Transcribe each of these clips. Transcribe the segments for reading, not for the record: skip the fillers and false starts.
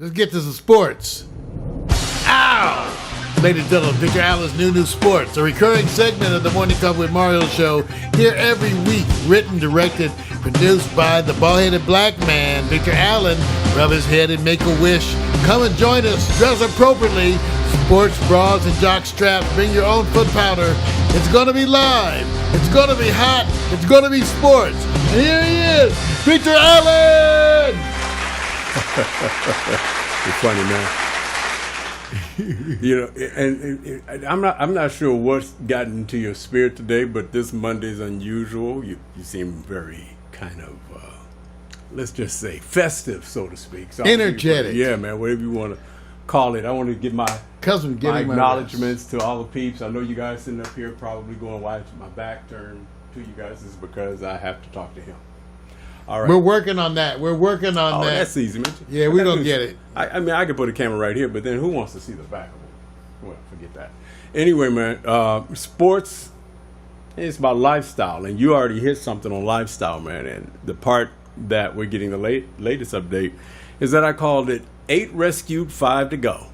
Let's get to some sports. Ow! Ladies and gentlemen, Victor Allen's New Sports, a recurring segment of the Morning Cup with Mario show, here every week, written, directed, produced by the bald-headed black man, Victor Allen. Rub his head and make a wish. Come and join us. Dress appropriately. Sports bras and jock straps. Bring your own foot powder. It's going to be live. It's going to be hot. It's going to be sports. And here he is, Victor Allen! You're funny, man. You know, and I'm not sure what's gotten into your spirit today, but this Monday's unusual. You seem very kind of, let's just say, festive, so to speak. So energetic. Yeah, man, whatever you want to call it. I want to give my acknowledgments to all the peeps. I know you guys sitting up here probably going, why is my back turned to you guys? This is because I have to talk to him. All right. We're working on that. That. Oh, that's easy, man. Yeah, we're going to get it. I mean, I could put a camera right here, but then who wants to see the back of it? Well, forget that. Anyway, man, sports is about lifestyle, and you already hit something on lifestyle, man. And the part that we're getting the latest update is that I called it 8 rescued, 5 to go.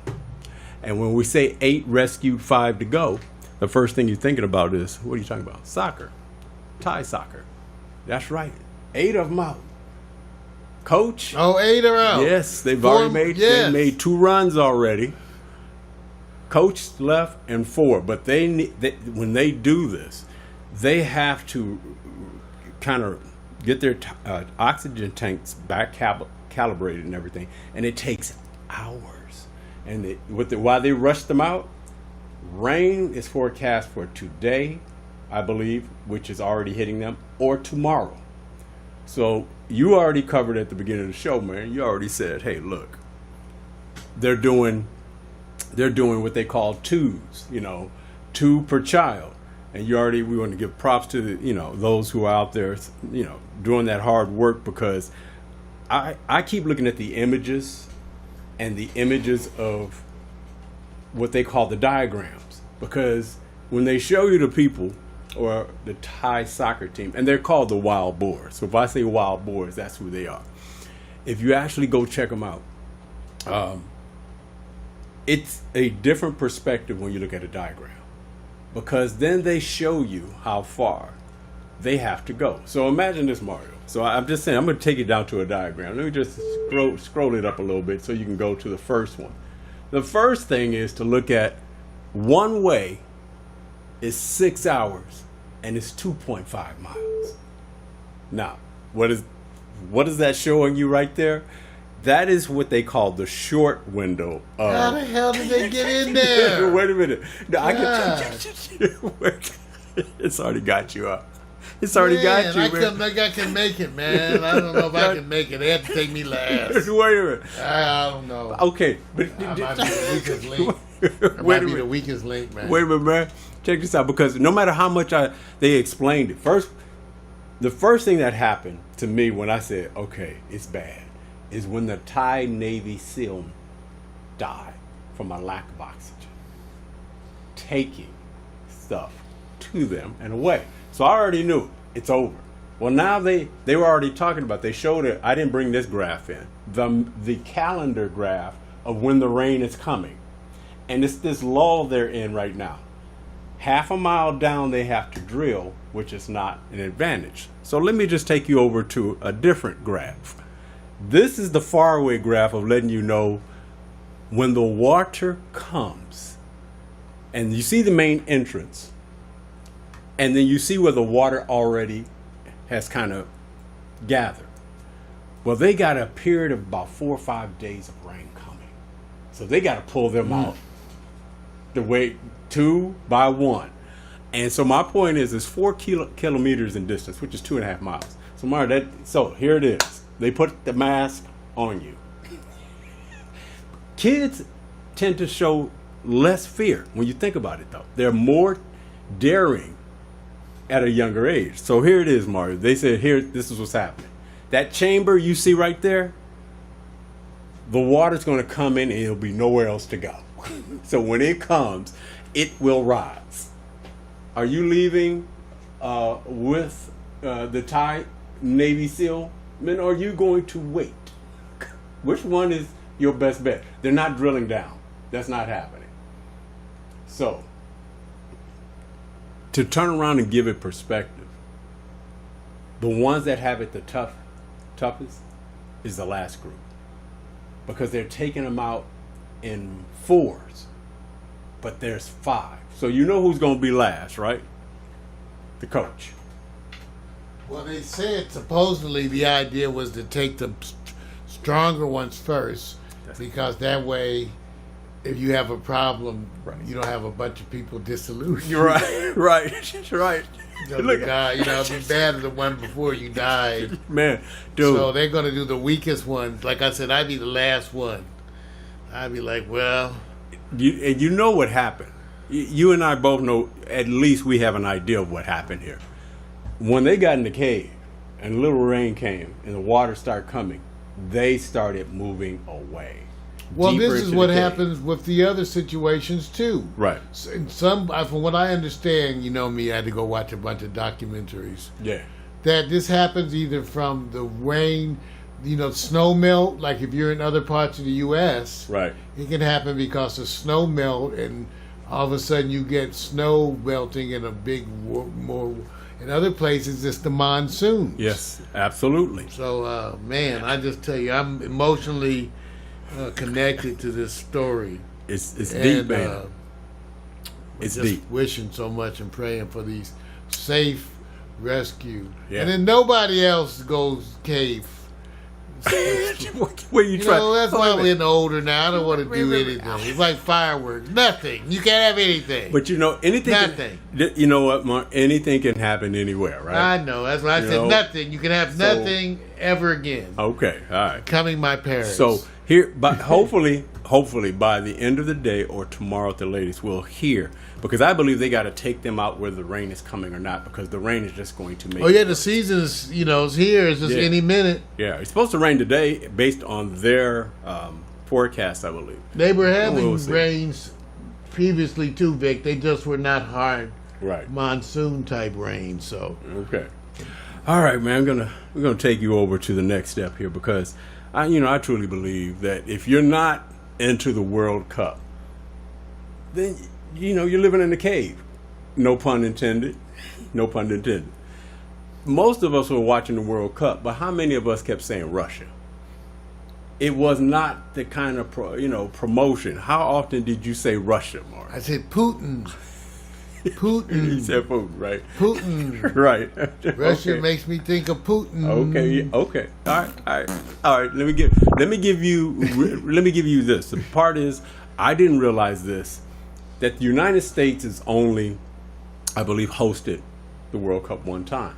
And when we say 8 rescued, 5 to go, the first thing you're thinking about is, what are you talking about? Soccer. Thai soccer. That's right. 8 of them out. Coach. Oh, 8 are out. Yes, they've already made 2 runs already. Coach left and 4, but when they do this, they have to kind of get their oxygen tanks back calibrated and everything, and it takes hours. And while they rush them out, rain is forecast for today, I believe, which is already hitting them, or tomorrow. So you already covered at the beginning of the show, man. You already said, hey, look, they're doing what they call 2s, 2 per child. And we want to give props to those who are out there, doing that hard work, because I keep looking at the images and the images of what they call the diagrams, because when they show you the people or the Thai soccer team, and they're called the Wild Boars. So if I say Wild Boars, that's who they are. If you actually go check them out, it's a different perspective when you look at a diagram, because then they show you how far they have to go. So imagine this, Mario. So I'm just saying, I'm going to take it down to a diagram. Let me just scroll it up a little bit so you can go to the first one. The first thing is to look at one way is 6 hours and it's 2.5 miles. Now, what is that showing you right there? That is what they call the short window. How the hell did they get in there? Wait a minute. No, it's already got you up. It's already got you, man. I don't think I can make it, man. I don't know if I can make it. They have to take me last. Wait a minute. I don't know. Okay. But I might be the weakest link. I might be the weakest link, man. Wait a minute, man. Check this out, because no matter how much they explained it, the first thing that happened to me when I said, okay, it's bad, is when the Thai Navy SEAL died from a lack of oxygen, taking stuff to them and away. So I already knew it's over. Well, now they were already talking about, they showed it. I didn't bring this graph in, the calendar graph of when the rain is coming. And it's this lull they're in right now. Half a mile down they have to drill, which is not an advantage. So let me just take you over to a different graph. This is the faraway graph of letting you know when the water comes. And you see the main entrance. And then you see where the water already has kind of gathered. Well, they got a period of about 4 or 5 days of rain coming. So they got to pull them out the way 2 by 1. And so my point is, it's 4 kilometers in distance, which is 2.5 miles. So Mario, so here it is. They put the mask on you. Kids tend to show less fear when you think about it, though. They're more daring at a younger age. So here it is, Mario. They said, this is what's happening. That chamber you see right there, the water's going to come in and it'll be nowhere else to go. So when it comes, it will rise. Are you leaving with the Thai Navy SEAL men? Or are you going to wait? Which one is your best bet. They're not drilling down. That's not happening. So, to turn around and give it perspective, the ones that have it the toughest is the last group, because they're taking them out in 4s, but there's 5. So you know who's going to be last, right? The coach. Well, they said supposedly the idea was to take the stronger ones first, because that way, if you have a problem, you don't have a bunch of people disillusioned. You're right, right. Look, it'd be bad as the one before you died. Man, dude. So they're going to do the weakest ones. Like I said, I'd be the last one. I'd be like, well. You know what happened. You and I both know, at least we have an idea of what happened here. When they got in the cave and a little rain came and the water started coming, they started moving away. Well, this is what happens with the other situations too. Right. From what I understand, you know me, I had to go watch a bunch of documentaries. Yeah. That this happens either from the rain, snow melt, like if you're in other parts of the U.S. Right. It can happen because of snow melt, and all of a sudden you get snow melting in a big more. In other places, it's the monsoons. Yes, absolutely. So, man, I just tell you, I'm emotionally connected to this story. It's deep, man. It's just deep. Wishing so much and praying for these safe rescue. Yeah. And then nobody else goes cave. Where you try? That's why I'm getting older now. I don't want to do anything. It's like fireworks. Nothing. You can't have anything. But anything. Nothing. You know what, Mark? Anything can happen anywhere, right? I know. That's why I said nothing. You can have nothing ever again. Okay. All right. Coming my parents. So here, but hopefully by the end of the day or tomorrow at the latest, we'll hear, because I believe they got to take them out whether the rain is coming or not, because the rain is just going to make. Oh yeah, the season is is here. It's just any minute. Yeah, it's supposed to rain today based on their forecast, I believe. They were having rains previously too, Vic. They just were not hard, monsoon type rain. So okay, all right, man. We're gonna take you over to the next step here, because I truly believe that if you're not into the World Cup, then you're living in a cave. No pun intended. No pun intended. Most of us were watching the World Cup, but how many of us kept saying Russia? It was not the kind of promotion. How often did you say Russia, Mark? I said Putin. Putin. You said Putin, right? Putin. Right. Russia makes me think of Putin. Okay. Okay. All right. Let me give you this. The part is, I didn't realize this, that the United States is only, I believe, hosted the World Cup one time,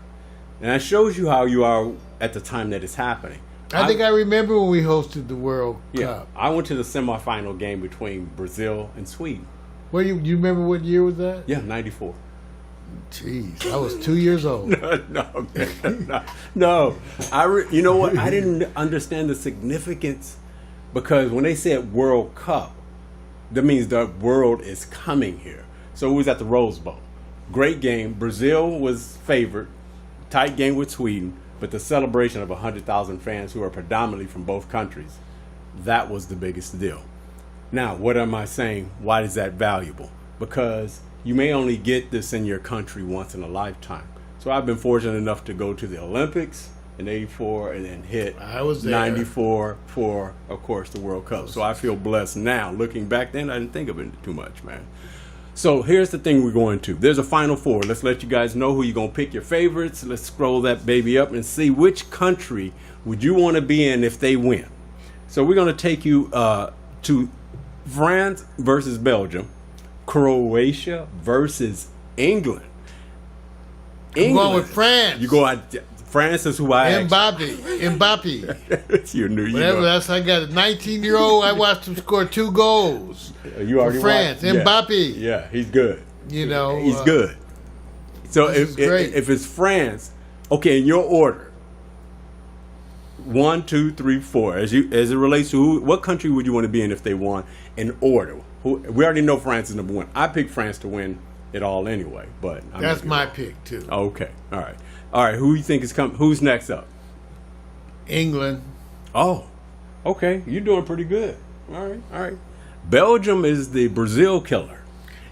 and that shows you how you are at the time that it's happening. I think I remember when we hosted the World Cup. I went to the semifinal game between Brazil and Sweden. Well, you remember what year was that? Yeah, 94. Jeez, I was 2 years old. No. You know what? I didn't understand the significance, because when they said World Cup, that means the world is coming here. So it was at the Rose Bowl. Great game. Brazil was favored. Tight game with Sweden, but the celebration of 100,000 fans who are predominantly from both countries, that was the biggest deal. Now, what am I saying? Why is that valuable? Because you may only get this in your country once in a lifetime. So I've been fortunate enough to go to the Olympics in 84 and then hit 94 for, of course, the World Cup. So I feel blessed now. Looking back then, I didn't think of it too much, man. So here's the thing we're going to. There's a Final Four. Let's let you guys know who you're going to pick your favorites. Let's scroll that baby up and see which country would you want to be in if they win. So we're going to take you to France versus Belgium, Croatia versus England. I'm going with France. You go out. France is who I Mbappe. You knew. Whatever else I got. A 19-year-old. I watched him score 2 goals. You already for France. Watched? Mbappe. Yeah, he's good. He's good. So if it's France, okay, in your order, 1, 2, 3, 4. As it relates to what country would you want to be in if they won? In order. We already know France is number 1. I picked France to win it all anyway, but that's my pick too. Okay, all right. Who you think is coming? Who's next up? England. Oh, Okay, you're doing pretty good. All right. Belgium is the Brazil killer.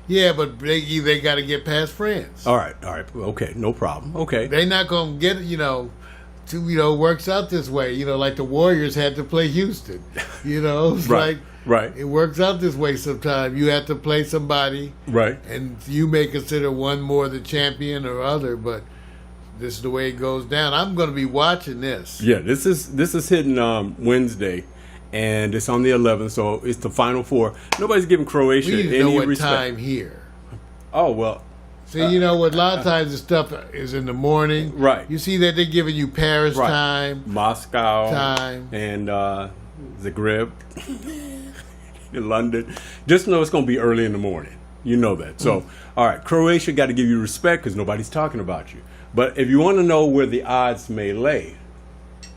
Yeah, but they got to get past France. All right. Okay, no problem. Okay. They're not going to get it, works out this way. Like the Warriors had to play Houston. It's Right. Right. It works out this way sometimes. You have to play somebody. Right. And you may consider one more the champion or other, but this is the way it goes down. I'm going to be watching this. Yeah, this is hitting Wednesday, and it's on the 11th, so it's the Final Four. Nobody's giving Croatia We need to any know what respect. time here. Oh, well. See, a lot of times the stuff is in the morning. Right. You see that they're giving you Paris Right. time. Moscow. Time. And Zagreb. In London. Just know it's going to be early in the morning. You know that. So, all right, Croatia got to give you respect because nobody's talking about you. But if you want to know where the odds may lay,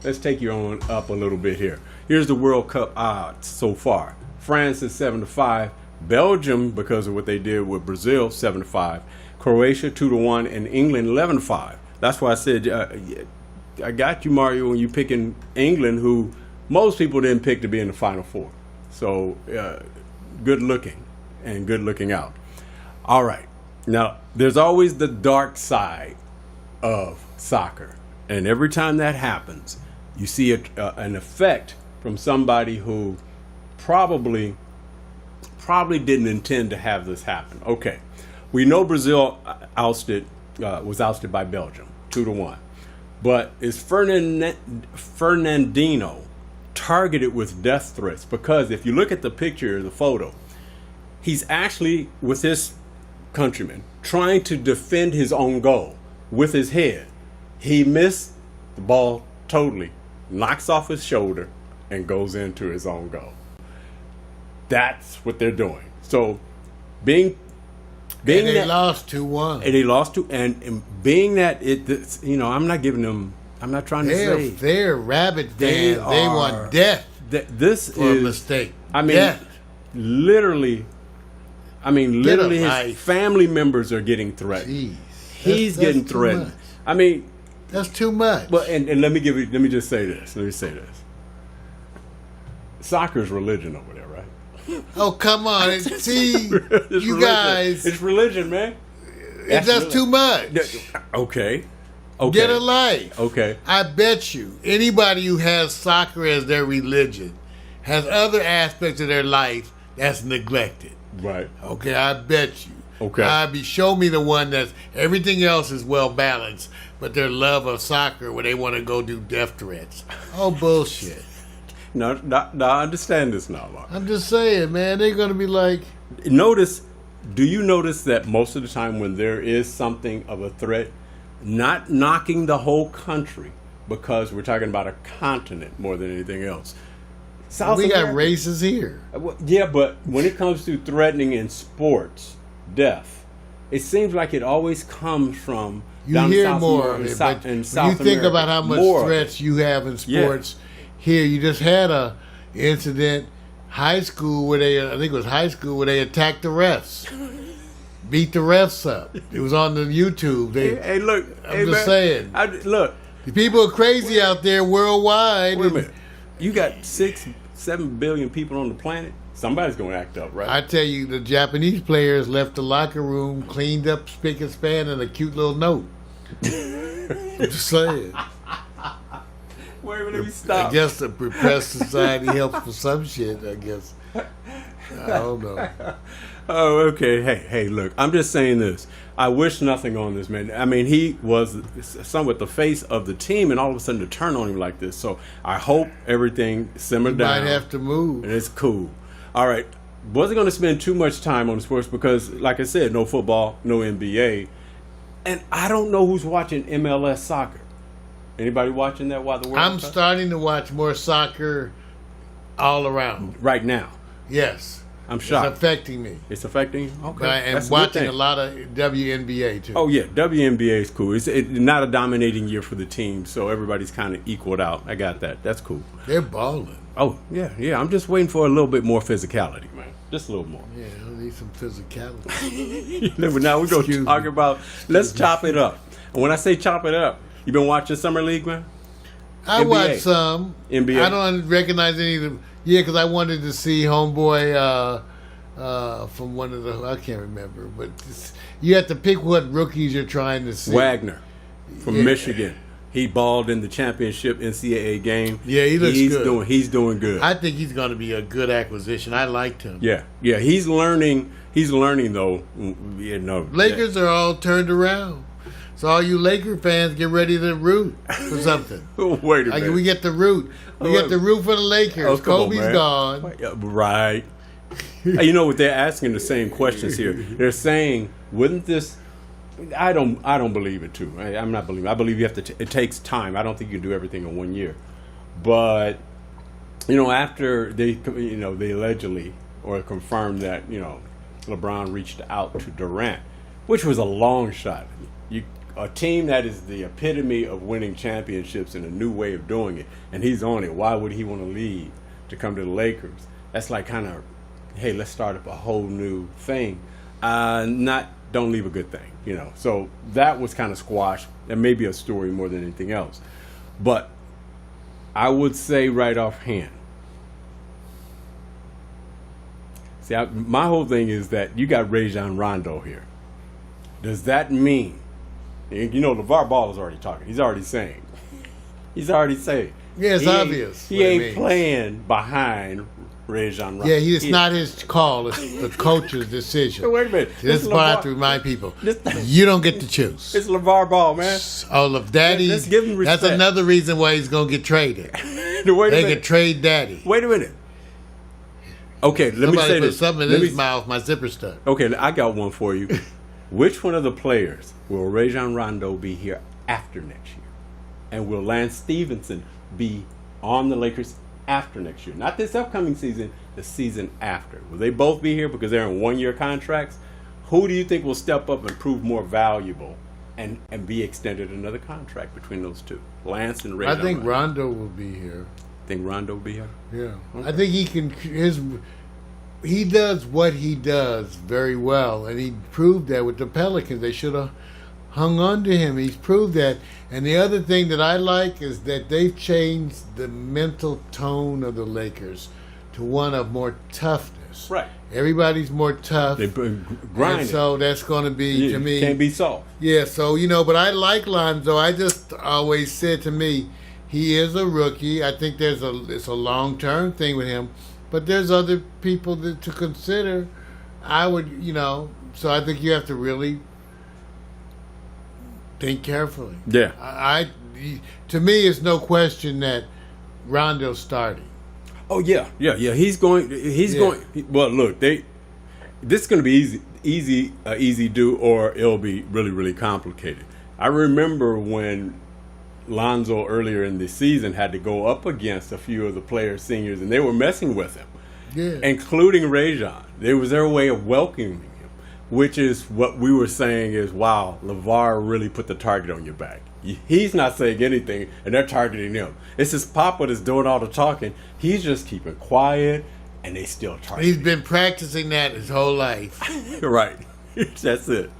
let's take you on up a little bit here. Here's the World Cup odds so far. France is 7-5. Belgium, because of what they did with Brazil, 7-5. Croatia 2-1, and England 11-5. That's why I said I got you, Mario, when you picking England, who most people didn't pick to be in the Final Four. So good looking and good looking out. All right. Now, there's always the dark side of soccer. And every time that happens, you see an effect from somebody who probably didn't intend to have this happen. Okay. We know Brazil was ousted by Belgium, 2-1. But is Fernandinho targeted with death threats? Because if you look at the picture, the photo, he's actually with his countrymen trying to defend his own goal with his head. He missed the ball totally, knocks off his shoulder, and goes into his own goal. That's what they're doing. So being And they that, lost 2-1. and they lost to, and being that I'm not giving them. I'm not trying to say They're rabid They fans. They are- want death this for a is mistake. I mean, death. literally, his life. family members are getting threatened. Jeez. He's That's getting too threatened. much. I mean, That's too much. but and let me just say this. Let me say this. Soccer's religion over there, right? Oh, come on. See, It's you religion. guys, It's religion, man. that's too much. Okay. Get a life. Okay. I bet you anybody who has soccer as their religion has other aspects of their life that's neglected. Right. Okay, I bet you. Okay. Show me the one that's everything else is well balanced, but their love of soccer where they want to go do death threats. Oh, bullshit. No, I understand this now, Mark. I'm just saying, man, they're going to be like, Do you notice that most of the time when there is something of a threat, not knocking the whole country, because we're talking about a continent more than anything else. South we got America- races here. Yeah, but when it comes to threatening in sports, death, it seems like it always comes from You down hear South more America, of it, South, but in when South you think America, about how much more of threats it. you have in sports, here you just had a incident, high school where they, I think it was high school where they attacked the refs, beat the refs up. It was on the YouTube. Hey, look, I'm just saying. Look, The people are crazy out there worldwide. wait a minute. You got 6-7 billion people on the planet. Somebody's gonna act up, right? I tell you, the Japanese players left the locker room cleaned up, spick and span, and a cute little note. I'm just saying. Wait a minute, let me stop. I guess the repressed society helps for some shit, I guess. I don't know. Oh, okay. Hey, look, I'm just saying this. I wish nothing on this man. I mean, he was somewhat the face of the team, and all of a sudden to turn on him like this. So I hope everything simmered You down. might have to move. And it's cool. All right. Wasn't going to spend too much time on the sports because, like I said, no football, no NBA. And I don't know who's watching MLS soccer. Anybody watching that while the World I'm Cup? starting to watch more soccer all around. Right now. Yes. I'm shocked. It's affecting me. It's affecting you? Okay. But I am That's watching good a thing. lot of WNBA too. Oh, yeah. WNBA is cool. It's not a dominating year for the team, so everybody's kind of equaled out. I got that. That's cool. They're balling. Oh, yeah. I'm just waiting for a little bit more physicality, man. Just a little more. Yeah, I need some physicality. But now we're going Excuse to talk me. about, let's chop it up. And when I say chop it up, you been watching Summer League, man? I NBA. watched some. NBA. I don't recognize any of them. Yeah, because I wanted to see Homeboy from one of the... I can't remember. But you have to pick what rookies you're trying to see. Wagner from Michigan. He balled in the championship NCAA game. Yeah, he looks good. He's doing good. I think he's going to be a good acquisition. I liked him. Yeah. He's learning. He's learning though. You know, Lakers are all turned around. So all you Laker fans, get ready to root for something. Wait a minute. We get the root. We get the root for the Lakers. Kobe's gone. Right. You know what? They're asking the same questions here. They're saying, wouldn't this? I don't believe it too. I'm not believing. I believe you have to. It takes time. I don't think you can do everything in 1 year. But after they allegedly or confirmed that LeBron reached out to Durant, which was a long shot. A team that is the epitome of winning championships and a new way of doing it, and he's on it. Why would he want to leave to come to the Lakers? That's like kind of, hey, let's start up a whole new thing. Don't leave a good thing, So that was kind of squashed. That may be a story more than anything else. But I would say right offhand, my whole thing is that you got Rajon Rondo here. Does that mean, LeVar Ball is already talking. He's already saying. Yeah, it's obvious. He ain't playing behind Rajon Rondo. Yeah, it's not his call. It's the coach's decision. So wait a minute. This is what I have to remind people. You don't get to choose. It's LeVar Ball, man. Daddy. Let's give him respect. That's another reason why he's going to get traded. They could trade Daddy. Wait a minute. Okay, let me say this. Something in his mouth, my zipper stuck. Okay, I got one for you. Which one of the players will Rajon Rondo be here after next year? And will Lance Stevenson be on the Lakers after next year? Not this upcoming season, the season after. Will they both be here because they're in 1-year contracts? Who do you think will step up and prove more valuable and be extended another contract between those two? Lance and Rajon. I think Rondo will be here. Think Rondo will be here? Yeah. Okay. I think he can... He does what he does very well, and he proved that with the Pelicans. They should have hung on to him. He's proved that. And the other thing that I like is that they've changed the mental tone of the Lakers to one of more toughness. Right. Everybody's more tough. They're grinding. And so that's going to be, to me... Can't be soft. Yeah, so, but I like Lonzo. I just always said to me, he is a rookie. I think it's a long-term thing with him. But there's other people to consider. I would, so I think you have to really think carefully. Yeah. To me, it's no question that Rondo's starting. Oh yeah. He's going. Well, look, this is going to be easy do, or it'll be really, really complicated. I remember when Lonzo earlier in the season had to go up against a few of the players, seniors, and they were messing with him, including Rajon. It was their way of welcoming him, which is what we were saying is, wow, LeVar really put the target on your back. He's not saying anything, and they're targeting him. It's his papa that's doing all the talking. He's just keeping quiet, and they still targeting him. He's been practicing that his whole life. Right. That's it.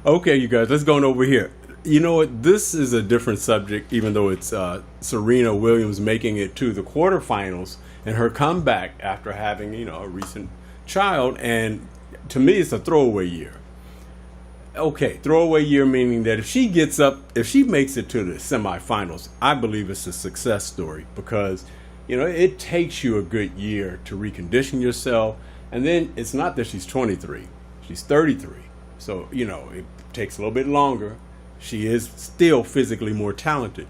Okay, you guys, let's go on over here. You know what? This is a different subject, even though it's Serena Williams making it to the quarterfinals and her comeback after having, a recent child. And to me, it's a throwaway year. Okay, throwaway year meaning that if she makes it to the semifinals, I believe it's a success story because, it takes you a good year to recondition yourself. And then it's not that she's 23, she's 33. So, it takes a little bit longer. She is still physically more talented.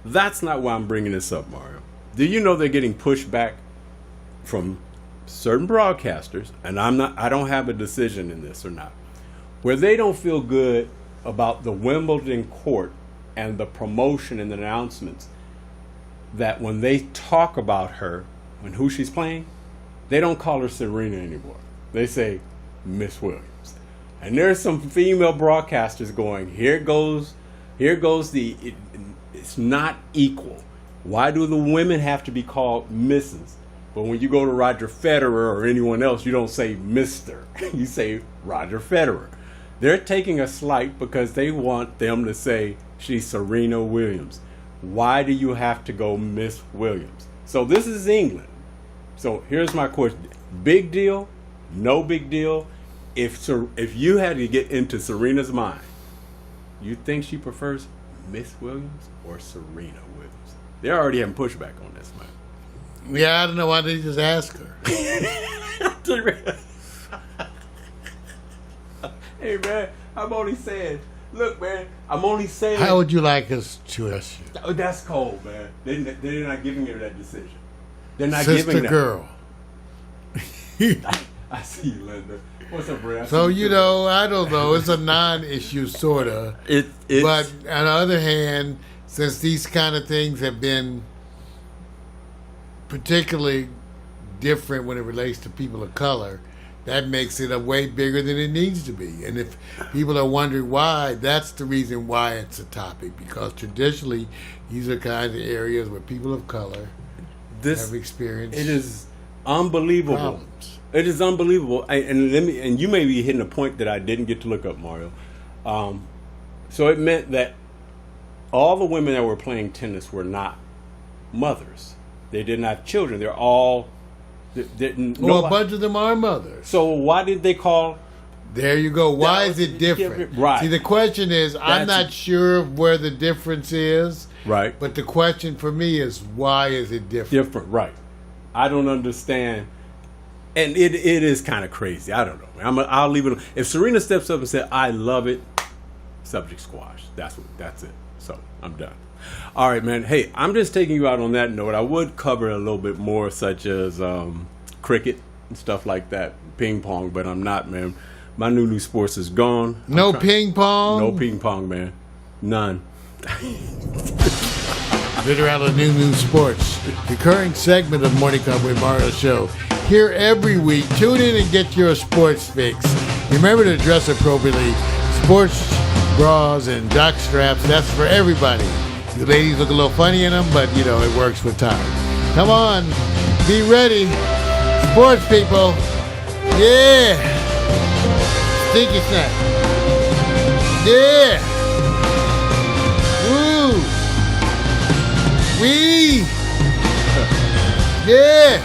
That's not why I'm bringing this up, Mario. Do you know they're getting pushback from certain broadcasters, and I don't have a decision in this or not, where they don't feel good about the Wimbledon court and the promotion and the announcements that when they talk about her and who she's playing, they don't call her Serena anymore. They say Miss Williams. And there's some female broadcasters going, here goes it's not equal. Why do the women have to be called Mrs.? But when you go to Roger Federer or anyone else, you don't say Mr. You say Roger Federer. They're taking a slight because they want them to say she's Serena Williams. Why do you have to go Miss Williams? So this is England. So here's my question. Big deal? No big deal? If you had to get into Serena's mind, you think she prefers Miss Williams or Serena Williams? They're already having pushback on this, man. Yeah, I don't know why they just ask her. Hey, man, I'm only saying. Look, man, I'm only saying. How would you like us to ask you? Oh, that's cold, man. They're not giving her that decision. They're not Sister giving that. girl. I see you, Linda. What's up, Brad? So, you know, I don't know. It's a non-issue, sort of. But on the other hand, since these kind of things have been particularly different when it relates to people of color, that makes it a way bigger than it needs to be. And if people are wondering why, that's the reason why it's a topic. Because traditionally, these are kinds of areas where people of color have experienced. It is unbelievable. Problems. It is unbelievable. And you may be hitting a point that I didn't get to look up, Mario. So it meant that all the women that were playing tennis were not mothers. They didn't have children. They're all. Well, a bunch of them are mothers. So why did they call? There you go. Why is it different? Right. See, the question is, I'm not sure where the difference is. Right. But the question for me is, why is it different? Different, right. I don't understand. And it is kind of crazy. I don't know. I'll leave it. If Serena steps up and said, I love it, subject squashed. That's it. So I'm done. All right, man. Hey, I'm just taking you out on that note. I would cover a little bit more, such as cricket and stuff like that, ping pong, but I'm not, man. My new sports is gone. No ping pong? No ping pong, man. None. Literally new sports. Recurring segment of Morning Cup with Mario show. Here every week. Tune in and get your sports fix. Remember to dress appropriately. Sports bras and jock straps, that's for everybody. The ladies look a little funny in them, but, you know, it works with time. Come on. Be ready. Sports people. Yeah. Stinky snack. Yeah. Woo. Wee. Yeah.